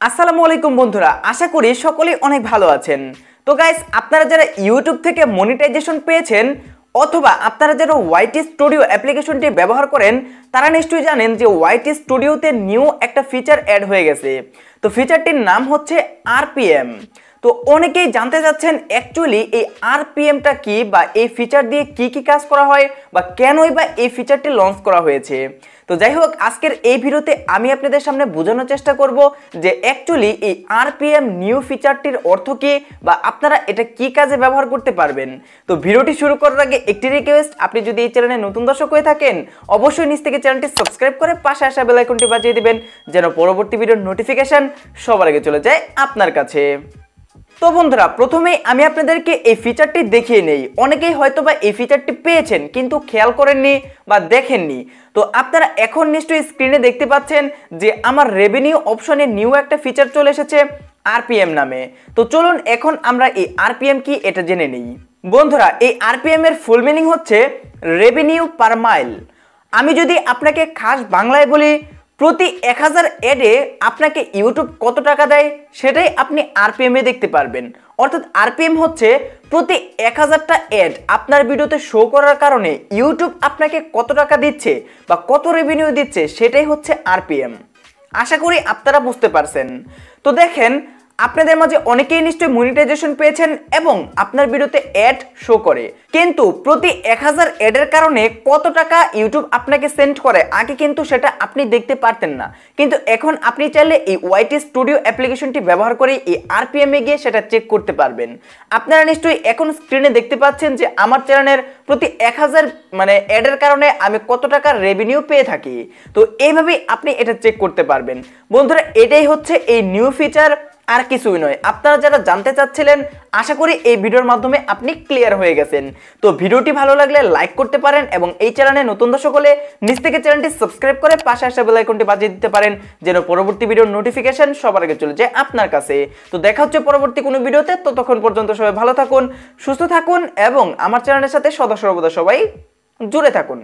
আসসালামু আলাইকুম বন্ধুরা, আশা করি সকলেই অনেক ভালো আছেন। তো গাইস, আপনারা যারা ইউটিউব থেকে মনিটাইজেশন পেয়েছেন অথবা আপনারা যারা ওয়াইটি স্টুডিও অ্যাপ্লিকেশনটি ব্যবহার করেন তারা নিশ্চয়ই জানেন যে ওয়াইটি স্টুডিওতে নিউ একটা ফিচার অ্যাড হয়ে গেছে। তো ফিচারটির নাম হচ্ছে আরপিএম। তো অনেকেই জানতে চাচ্ছেন অ্যাকচুয়ালি এই আরপিএমটা কি বা এই ফিচার দিয়ে কি কি কাজ করা হয় বা কেনই বা এই ফিচারটি লঞ্চ করা হয়েছে। তো যাই হোক, আজকের এই ভিডিওতে আমি আপনাদের সামনে বোঝানোর চেষ্টা করব যে অ্যাকচুয়ালি এই আরপিএম নিউ ফিচারটির অর্থ কি বা আপনারা এটা কি কাজে ব্যবহার করতে পারবেন। তো ভিডিওটি শুরু করার আগে একটি রিকোয়েস্ট, আপনি যদি এই চ্যানেলে নতুন দর্শক হয়ে থাকেন অবশ্যই নিচ থেকে চ্যানেলটি সাবস্ক্রাইব করে পাশে আসা বেল আইকনটি বাজিয়ে দিবেন যেন পরবর্তী ভিডিওর নোটিফিকেশন সবার আগে চলে যায় আপনার কাছে। তো বন্ধুরা, প্রথমেই আমি আপনাদেরকে এই ফিচারটি দেখিয়ে নেই। অনেকেই হয়তোবা এই ফিচারটি পেয়েছেন কিন্তু খেয়াল করেননি বা দেখেননি। তো আপনারা এখন নিশ্চয়ই স্ক্রিনে দেখতে পাচ্ছেন যে আমার রেভিনিউ অপশনে নিউ একটা ফিচার চলে এসেছে আরপিএম নামে। তো চলুন এখন আমরা এই আরপিএম কি এটা জেনে নেই। বন্ধুরা, এই আরপিএম এর ফুল মিনিং হচ্ছে রেভিনিউ পার মাইল। আমি যদি আপনাকে খাস বাংলায় বলি, প্রতি 1000 অ্যাডে আপনাকে ইউটিউব কত টাকা দেয় সেটাই আপনি আরপিএম এ দেখতে পারবেন। অর্থাৎ আরপিএম হচ্ছে প্রতি 1000টা অ্যাড আপনার ভিডিওতে শো করার কারণে ইউটিউব আপনাকে কত টাকা দিচ্ছে বা কত রেভিনিউ দিচ্ছে সেটাই হচ্ছে আরপিএম। আশা করি আপনারা বুঝতে পারছেন। তো দেখেন, আপনাদের মাঝে অনেকেই নিশ্চয়ই মনিটাইজেশন পেয়েছেন এবং আপনার ভিডিওতে অ্যাড শো করে, কিন্তু প্রতি 1000 অ্যাডের কারণে কত টাকা ইউটিউব আপনাকে সেন্ড করে আগে কিন্তু সেটা আপনি দেখতে পারতেন না। কিন্তু এখন আপনি চাইলে এই ওয়াইটি স্টুডিও অ্যাপ্লিকেশনটি ব্যবহার করে এই আরপিএম এ গিয়ে সেটা চেক করতে পারবেন। আপনারা নিশ্চয়ই এখন স্ক্রিনে দেখতে পাচ্ছেন যে আমার চ্যানেলের প্রতি 1000 অ্যাডের কারণে আমি কত টাকা রেভিনিউ পেয়ে থাকি। তো এইভাবেই আপনি এটা চেক করতে পারবেন। বন্ধুরা, এটাই হচ্ছে এই নিউ ফিচার, আর কিছুই নয়। আপনারা যারা জানতে চাচ্ছিলেন আশা করি এই ভিডিওর মাধ্যমে আপনি ক্লিয়ার হয়ে গেছেন। তো ভিডিওটি ভালো লাগলে লাইক করতে পারেন এবং এই চ্যানেলে নতুন দর্শক হলে নিচ থেকে চ্যানেলটি সাবস্ক্রাইব করে পাশে আসা বেল আইকনটি বাজিয়ে দিতে পারেন যেন পরবর্তী ভিডিওর নোটিফিকেশন সবার আগে চলে যায় আপনার কাছে। তো দেখা হচ্ছে পরবর্তী কোনো ভিডিওতে। ততক্ষণ পর্যন্ত সবাই ভালো থাকুন, সুস্থ থাকুন এবং আমার চ্যানেলের সাথে সদা সর্বদা সবাই জুড়ে থাকুন।